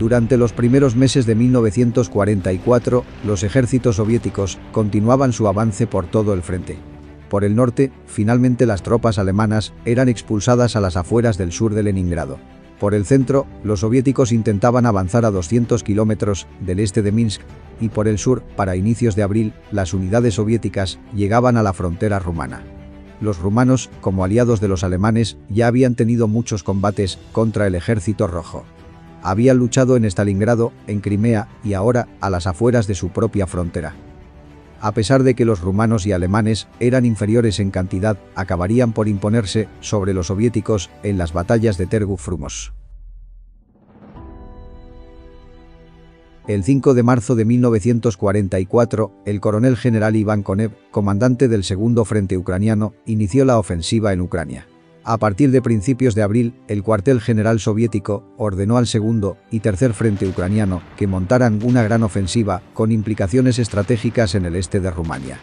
Durante los primeros meses de 1944, los ejércitos soviéticos continuaban su avance por todo el frente. Por el norte, finalmente las tropas alemanas eran expulsadas a las afueras del sur de Leningrado. Por el centro, los soviéticos intentaban avanzar a 200 kilómetros del este de Minsk, y por el sur, para inicios de abril, las unidades soviéticas llegaban a la frontera rumana. Los rumanos, como aliados de los alemanes, ya habían tenido muchos combates contra el Ejército Rojo. Habían luchado en Stalingrado, en Crimea y ahora a las afueras de su propia frontera. A pesar de que los rumanos y alemanes eran inferiores en cantidad, acabarían por imponerse sobre los soviéticos en las batallas de Tergu Frumos. El 5 de marzo de 1944, el coronel general Iván Konev, comandante del Segundo Frente Ucraniano, inició la ofensiva en Ucrania. A partir de principios de abril, el cuartel general soviético ordenó al Segundo y Tercer Frente Ucraniano que montaran una gran ofensiva con implicaciones estratégicas en el este de Rumania.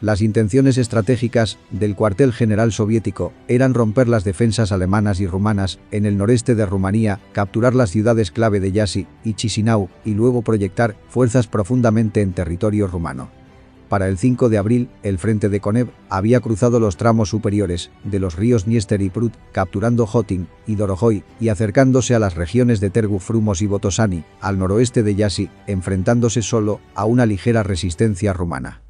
Las intenciones estratégicas del cuartel general soviético eran romper las defensas alemanas y rumanas en el noreste de Rumanía, capturar las ciudades clave de Iași y Chisinau y luego proyectar fuerzas profundamente en territorio rumano. Para el 5 de abril, el frente de Konev había cruzado los tramos superiores de los ríos Dniester y Prut, capturando Hotin y Dorohoi y acercándose a las regiones de Tergu Frumos y Botosani, al noroeste de Iași, enfrentándose solo a una ligera resistencia rumana.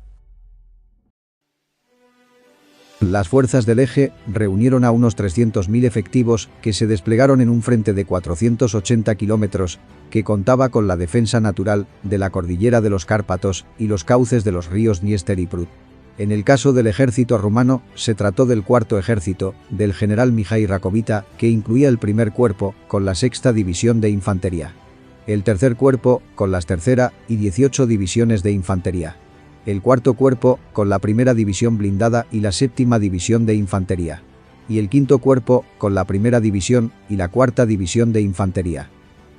Las fuerzas del eje reunieron a unos 300.000 efectivos que se desplegaron en un frente de 480 kilómetros que contaba con la defensa natural de la cordillera de los Cárpatos y los cauces de los ríos Dniester y Prut. En el caso del ejército rumano, se trató del cuarto ejército del general Mihai Rakovita, que incluía el primer cuerpo con la sexta división de infantería, el tercer cuerpo con las tercera y 18 divisiones de infantería, el cuarto cuerpo con la primera división blindada y la séptima división de infantería, y el quinto cuerpo con la primera división y la cuarta división de infantería.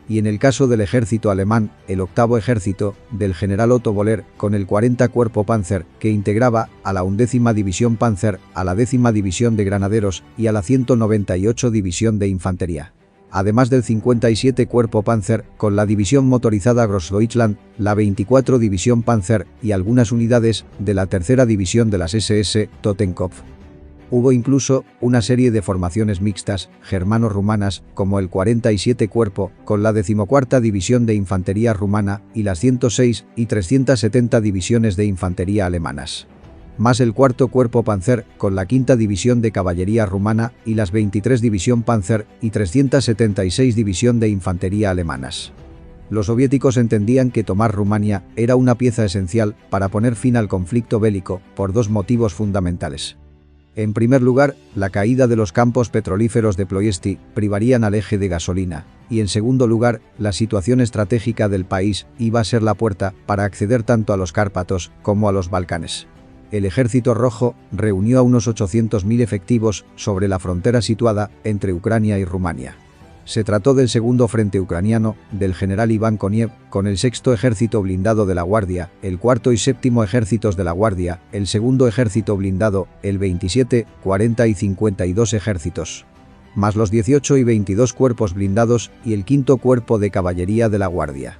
Y en el caso del ejército alemán, el octavo ejército del general Otto Boller con el 40 cuerpo Panzer, que integraba a la 11ª división Panzer, a la 10ª división de granaderos y a la 198 división de infantería. Además del 57 cuerpo Panzer, con la división motorizada Grossdeutschland, la 24 división Panzer y algunas unidades de la tercera división de las SS Totenkopf. Hubo incluso una serie de formaciones mixtas germano-rumanas, como el 47 cuerpo, con la 14ª división de infantería rumana y las 106 y 370 divisiones de infantería alemanas, más el cuarto cuerpo Panzer con la 5ª división de caballería rumana y las 23 división Panzer y 376 división de infantería alemanas. Los soviéticos entendían que tomar Rumania era una pieza esencial para poner fin al conflicto bélico por dos motivos fundamentales. En primer lugar, la caída de los campos petrolíferos de Ploiesti privarían al eje de gasolina, y en segundo lugar, la situación estratégica del país iba a ser la puerta para acceder tanto a los Cárpatos como a los Balcanes. El Ejército Rojo reunió a unos 800.000 efectivos sobre la frontera situada entre Ucrania y Rumania. Se trató del Segundo Frente Ucraniano, del general Iván Konev, con el Sexto Ejército Blindado de la Guardia, el Cuarto y Séptimo Ejércitos de la Guardia, el Segundo Ejército Blindado, el 27, 40 y 52 ejércitos, más los 18 y 22 cuerpos blindados y el Quinto Cuerpo de Caballería de la Guardia.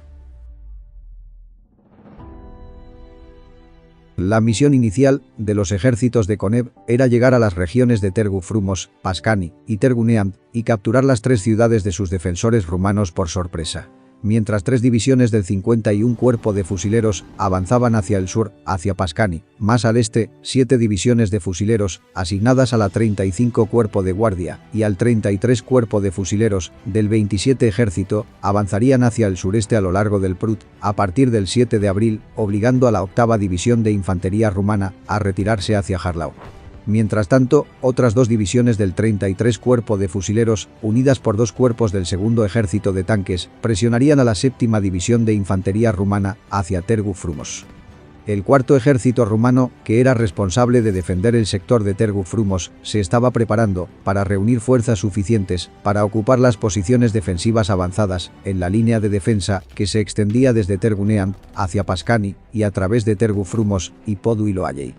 La misión inicial de los ejércitos de Konev era llegar a las regiones de Tergu Frumos, Paskani y Tergu Neamț y capturar las tres ciudades de sus defensores rumanos por sorpresa. Mientras tres divisiones del 51 Cuerpo de Fusileros avanzaban hacia el sur, hacia Paskani, más al este, 7 divisiones de fusileros, asignadas a la 35 Cuerpo de Guardia y al 33 Cuerpo de Fusileros del 27 Ejército, avanzarían hacia el sureste a lo largo del Prut, a partir del 7 de abril, obligando a la 8ª División de Infantería rumana a retirarse hacia Harlau. Mientras tanto, otras dos divisiones del 33 Cuerpo de Fusileros, unidas por dos cuerpos del Segundo Ejército de Tanques, presionarían a la 7ª División de Infantería rumana hacia Tergu Frumos. El Cuarto Ejército rumano, que era responsable de defender el sector de Tergu Frumos, se estaba preparando para reunir fuerzas suficientes para ocupar las posiciones defensivas avanzadas en la línea de defensa que se extendía desde Tergu Neamț hacia Paskani y a través de Tergu Frumos y Podu y Loajei.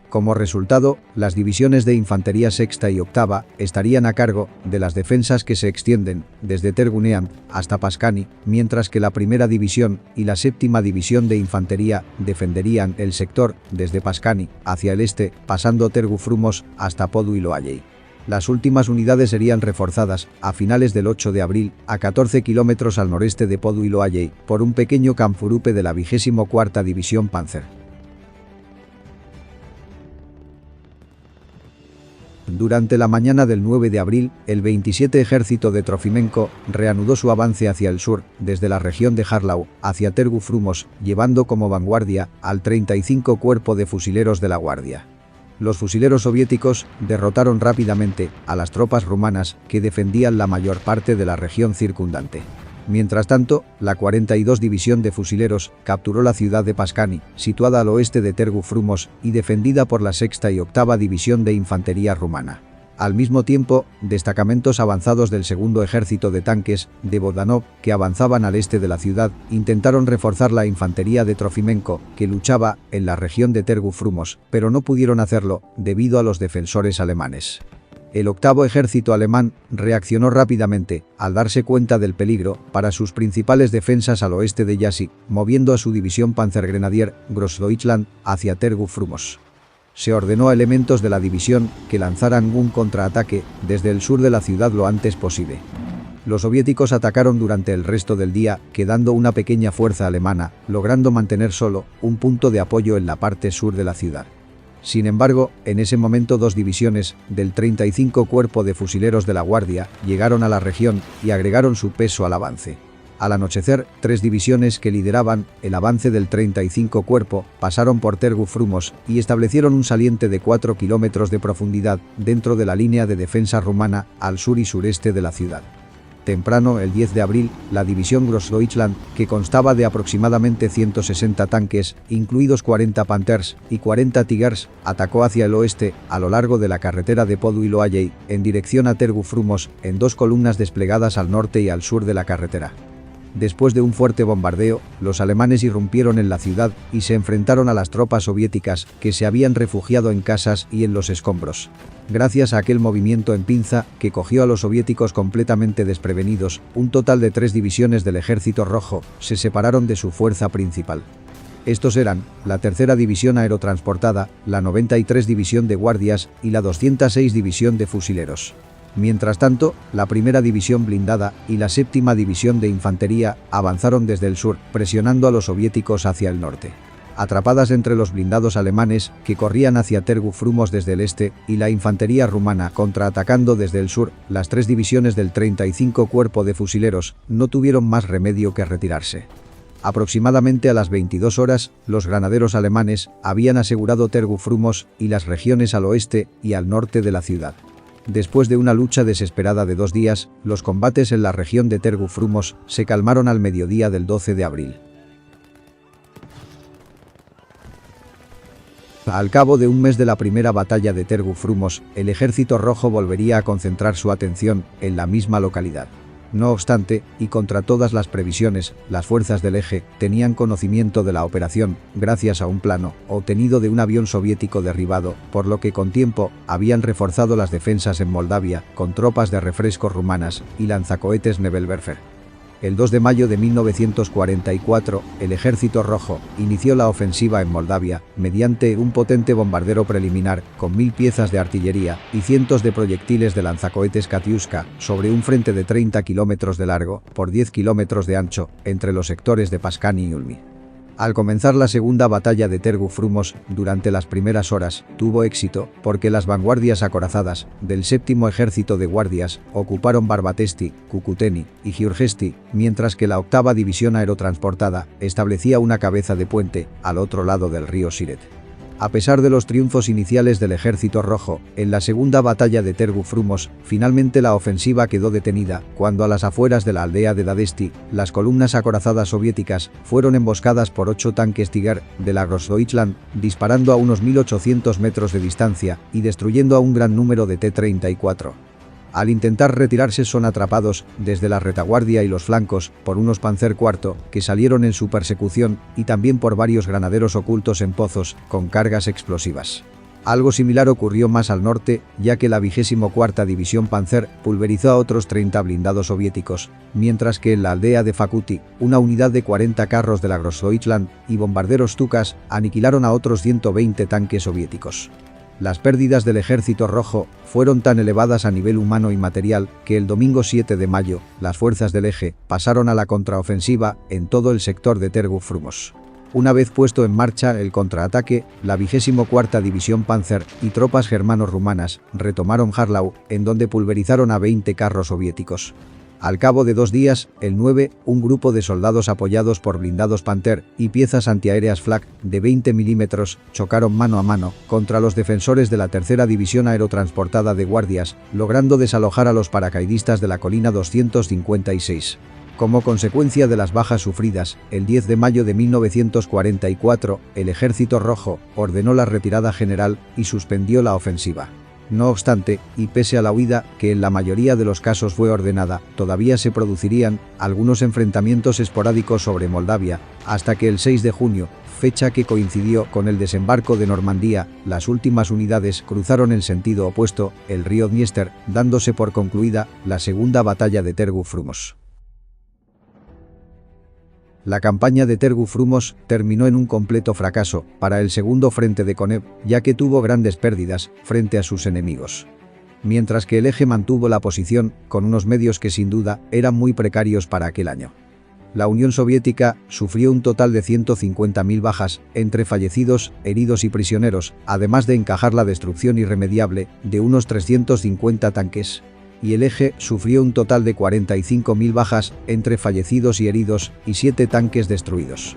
Como resultado, las divisiones de infantería sexta y octava estarían a cargo de las defensas que se extienden desde Tergunean hasta Paskani, mientras que la primera división y la séptima división de infantería defenderían el sector desde Paskani hacia el este, pasando Tergu Frumos hasta Podu-Iloayey. Las últimas unidades serían reforzadas a finales del 8 de abril, a 14 kilómetros al noreste de Podu-Iloayey, por un pequeño Kampfurupe de la 24ª División Panzer. Durante la mañana del 9 de abril, el 27 Ejército de Trofimenko reanudó su avance hacia el sur, desde la región de Harlau, hacia Tergu Frumos, llevando como vanguardia al 35 Cuerpo de Fusileros de la Guardia. Los fusileros soviéticos derrotaron rápidamente a las tropas rumanas que defendían la mayor parte de la región circundante. Mientras tanto, la 42 División de Fusileros capturó la ciudad de Paskani, situada al oeste de Tergu Frumos y defendida por la sexta y octava División de Infantería rumana. Al mismo tiempo, destacamentos avanzados del segundo ejército de tanques de Bogdanov, que avanzaban al este de la ciudad, intentaron reforzar la infantería de Trofimenko, que luchaba en la región de Tergu Frumos, pero no pudieron hacerlo debido a los defensores alemanes. El octavo ejército alemán reaccionó rápidamente al darse cuenta del peligro para sus principales defensas al oeste de Jassy, moviendo a su división Panzergrenadier Großdeutschland hacia Tergu Frumos. Se ordenó a elementos de la división que lanzaran un contraataque desde el sur de la ciudad lo antes posible. Los soviéticos atacaron durante el resto del día, quedando una pequeña fuerza alemana, logrando mantener solo un punto de apoyo en la parte sur de la ciudad. Sin embargo, en ese momento dos divisiones del 35 Cuerpo de Fusileros de la Guardia llegaron a la región y agregaron su peso al avance. Al anochecer, 3 divisiones que lideraban el avance del 35 Cuerpo pasaron por Tergu Frumos y establecieron un saliente de 4 kilómetros de profundidad dentro de la línea de defensa rumana al sur y sureste de la ciudad. Temprano, el 10 de abril, la división Großdeutschland, que constaba de aproximadamente 160 tanques, incluidos 40 Panthers y 40 Tigers, atacó hacia el oeste, a lo largo de la carretera de Podu-Iloayey, en dirección a Tergu Frumos, en 2 columnas desplegadas al norte y al sur de la carretera. Después de un fuerte bombardeo, los alemanes irrumpieron en la ciudad y se enfrentaron a las tropas soviéticas que se habían refugiado en casas y en los escombros. Gracias a aquel movimiento en pinza que cogió a los soviéticos completamente desprevenidos, un total de 3 divisiones del Ejército Rojo se separaron de su fuerza principal. Estos eran la tercera División Aerotransportada, la 93 División de Guardias y la 206 División de Fusileros. Mientras tanto, la primera división blindada y la séptima división de infantería avanzaron desde el sur, presionando a los soviéticos hacia el norte. Atrapadas entre los blindados alemanes que corrían hacia Tergu Frumos desde el este y la infantería rumana contraatacando desde el sur, las 3 divisiones del 35 Cuerpo de Fusileros no tuvieron más remedio que retirarse. Aproximadamente a las 22 horas, los granaderos alemanes habían asegurado Tergu Frumos y las regiones al oeste y al norte de la ciudad. Después de una lucha desesperada de 2 días, los combates en la región de Tergu Frumos se calmaron al mediodía del 12 de abril. Al cabo de un mes de la primera batalla de Tergu Frumos, el Ejército Rojo volvería a concentrar su atención en la misma localidad. No obstante, y contra todas las previsiones, las fuerzas del eje tenían conocimiento de la operación gracias a un plano obtenido de un avión soviético derribado, por lo que con tiempo habían reforzado las defensas en Moldavia con tropas de refresco rumanas y lanzacohetes Nebelwerfer. El 2 de mayo de 1944, el Ejército Rojo inició la ofensiva en Moldavia mediante un potente bombardero preliminar con 1000 piezas de artillería y cientos de proyectiles de lanzacohetes Katyuska sobre un frente de 30 kilómetros de largo por 10 kilómetros de ancho entre los sectores de Paskani y Ulmi. Al comenzar la segunda batalla de Tergu Frumos, durante las primeras horas, tuvo éxito porque las vanguardias acorazadas del séptimo ejército de guardias ocuparon Barbatesti, Cucuteni y Giurgesti, mientras que la octava división aerotransportada establecía una cabeza de puente al otro lado del río Siret. A pesar de los triunfos iniciales del Ejército Rojo, en la segunda batalla de Tergu Frumos, finalmente la ofensiva quedó detenida cuando a las afueras de la aldea de Dadesti, las columnas acorazadas soviéticas fueron emboscadas por 8 tanques Tiger de la Großdeutschland, disparando a unos 1800 metros de distancia y destruyendo a un gran número de T-34. Al intentar retirarse son atrapados desde la retaguardia y los flancos por unos Panzer IV que salieron en su persecución y también por varios granaderos ocultos en pozos con cargas explosivas. Algo similar ocurrió más al norte, ya que la 24ª División Panzer pulverizó a otros 30 blindados soviéticos, mientras que en la aldea de Fakuty, una unidad de 40 carros de la Grossdeutschland y bombarderos Tukas aniquilaron a otros 120 tanques soviéticos. Las pérdidas del Ejército Rojo fueron tan elevadas a nivel humano y material que el domingo 7 de mayo, las fuerzas del Eje pasaron a la contraofensiva en todo el sector de Tergov-Frumos. Una vez puesto en marcha el contraataque, la 24ª División Panzer y tropas germano-rumanas retomaron Harlau, en donde pulverizaron a 20 carros soviéticos. Al cabo de 2 días, el 9, un grupo de soldados apoyados por blindados Panther y piezas antiaéreas Flak de 20 milímetros chocaron mano a mano contra los defensores de la 3ª División Aerotransportada de Guardias, logrando desalojar a los paracaidistas de la colina 256. Como consecuencia de las bajas sufridas, el 10 de mayo de 1944, el Ejército Rojo ordenó la retirada general y suspendió la ofensiva. No obstante, y pese a la huida, que en la mayoría de los casos fue ordenada, todavía se producirían algunos enfrentamientos esporádicos sobre Moldavia, hasta que el 6 de junio, fecha que coincidió con el desembarco de Normandía, las últimas unidades cruzaron en sentido opuesto el río Dniester, dándose por concluida la segunda batalla de Tergov-Frumos. La campaña de Tergov-Frumos terminó en un completo fracaso para el segundo frente de Konev, ya que tuvo grandes pérdidas frente a sus enemigos. Mientras que el Eje mantuvo la posición con unos medios que sin duda eran muy precarios para aquel año. La Unión Soviética sufrió un total de 150.000 bajas entre fallecidos, heridos y prisioneros, además de encajar la destrucción irremediable de unos 350 tanques. Y el Eje sufrió un total de 45.000 bajas entre fallecidos y heridos y 7 tanques destruidos.